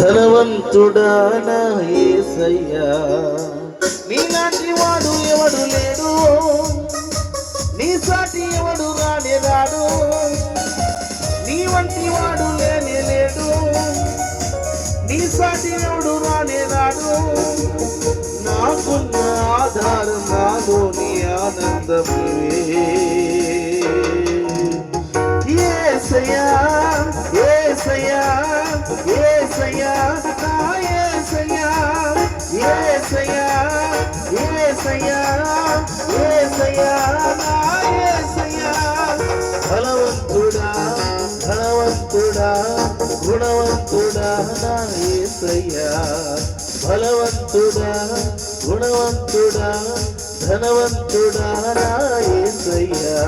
ధనవంతుడా నా యేసయ్యా, నీలాంటి వాడు ఎవడు లేడు, నీ సాటి ఎవడు రానే రాడు, నీ వంటి వాడు లేనే లేడు, నీ సాటి ఎవడు రానే రాడు. నాకున్న ఆధారం నాలోని ఆనందమే యేసయ్యా, యేసయ్యా, యేసయ్యా, నా యేసయ్యా, యేసయ్యా, యేసయ్యా, యేసయ్యా, నా యేసయ్యా. బలవంతుడా, ధనవంతుడా, గుణవంతుడా నా యేసయ్యా, బలవంతుడా, గుణవంతుడా, ధనవంతుడా నా యేసయ్యా.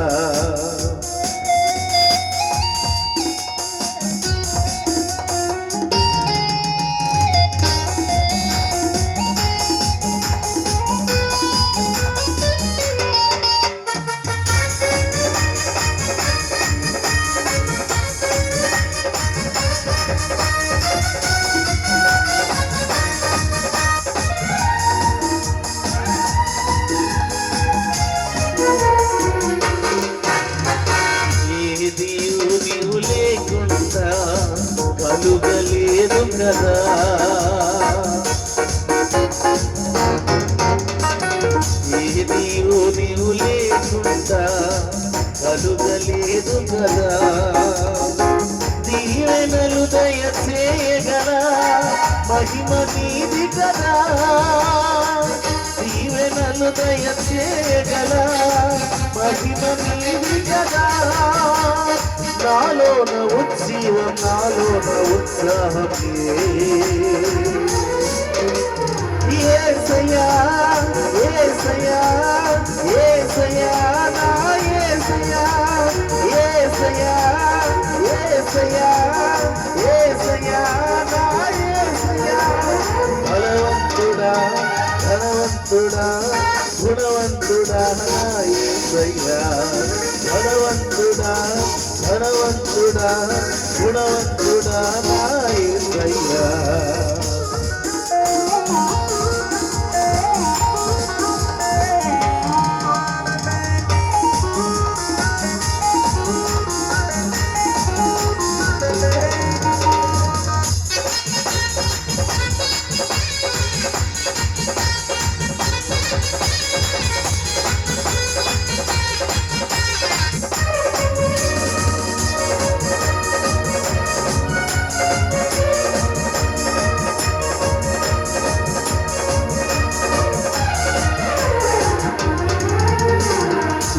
నీవు లేకుండా కలుగలేదు కదా, నీవు లేకుండా కలుగలేదు కదా. దీవెనలు దయచేయగల మహిమ నీది కదా, దీవెనలు దయచేయగల మహిమ నీది కదా. నాలోన ఉజ్జీవం, నాలోన ఉత్సాహమే యేసయ్యా, యేసయ్యా, యేసయ్యా, నా యేసయ్యా, యేసయ్యా, యేసయ్యా, యేసయ్యా, నా యేసయ్యా. బలవంతుడా, ధనవంతుడా, గుణవంతుడా నా యేసయ్యా, బలవంతుడా, ధనవంతుడా, గుణవంతుడా నా యేసయ్యా.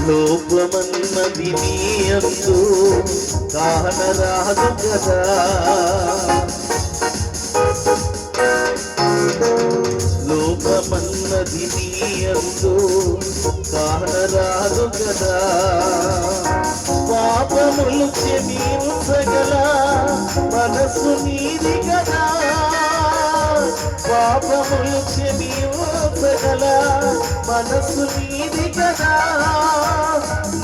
లోపమన్నది నీ అందు కానరాదు కదా, లోపమన్నది నీ అందు కానరాదు కదా. పాపములు క్షమించగల మనసు నీది కదా, పాపములు క్షమించగల మనసు నీది కదా.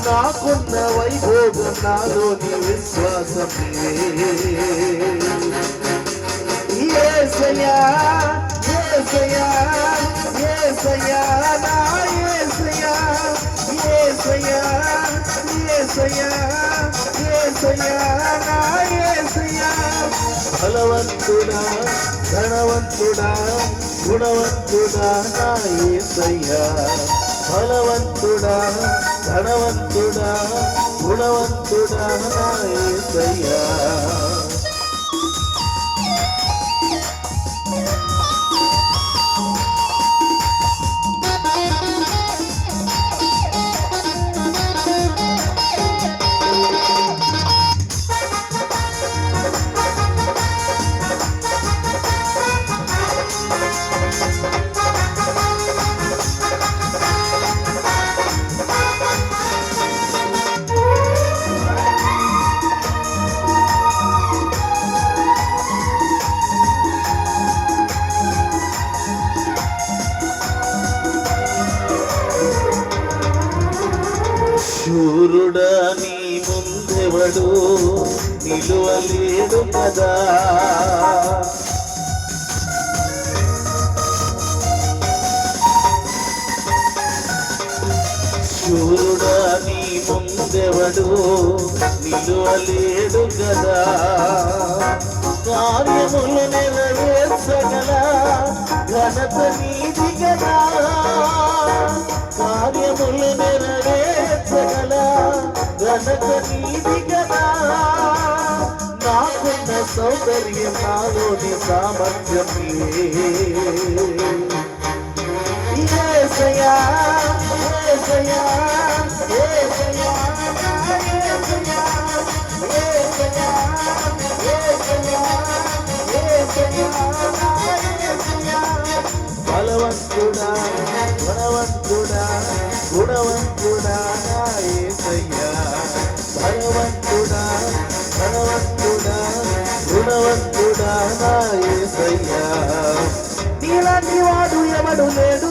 నాకున్న వైభోగం నాలోని విశ్వాసం యేసయ్యా, యేసయ్యా, యేసయ్యా, నా యేసయ్యా, యేసయ్యా, యేసయ్యా, యేసయ్యా, నా యేసయ్యా. బలవంతుడా, ధనవంతుడా, గుణవంతుడా నా యేసయ్యా, బలవంతుడా, ధనవంతుడా, గుణవంతుడా నా యేసయ్యా. శూరుడా నీ ముందెవడు నిలువలేడు కదా, ఎవడు నిలువలేడు కదా, కార్యములు నెరవేర్చగల ఘనత నీది కదా, కార్యములు నెరవేర్చగల ఘనత నీది కదా. నాకున్న సౌకర్యం నాలోని సామర్థ్యం యేసయ్యా యేసయ్యా యేసయ్యా యేసయ్యా యేసయ్యా యేసయ్యా యేసయ్యా బలవంతుడా గుణవంతుడా గుణవంతుడా నా యేసయ్యా బలవంతుడా ధనవంతుడా గుణవంతుడా నా యేసయ్యా. నీలాంటి వాడు ఎవడు లేడు,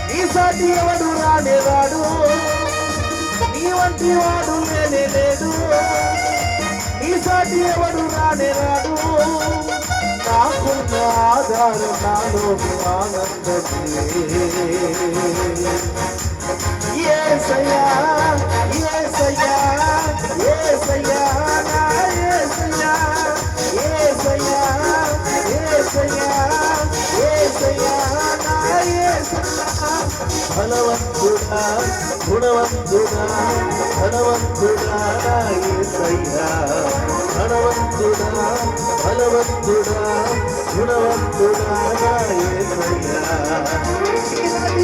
నీ సాటి ఎవడు రానే రాడు, నీ వంటి వాడు లేనే లేడు, నీ సాటి ఎవడు రానే రాడు. నాకున్న ఆధారం నాలోని ఆనందమే యేసయ్యా యేసయ్యా యేసయ్యా నా యేసయ్యా యేసయ్యా యేసయ్యా యేసయ్యా నా యేసయ్యా. బలవంతుడా గుణవంతుడా ధనవంతుడా నా యేసయ్యా, ధనవంతుడా బలవంతుడా గుణవంతుడా నా యేసయ్యా.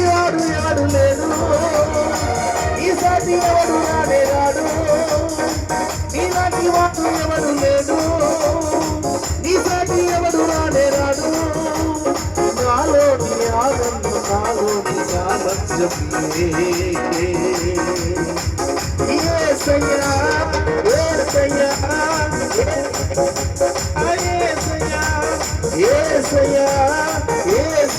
వాడు ఎవడు లేడు, ఈసారి ఎవడు రానే రాడు, నీలాంటి వాడు ఎవడు లేడు, ఈసారి ఎవడు రానే రాడు. నాలోని ఆనందం నాలోని సామర్థ్యం యేసయ్యా యేసయ్యా యేసయ్యా యేసయ్యా యేసయ్యా.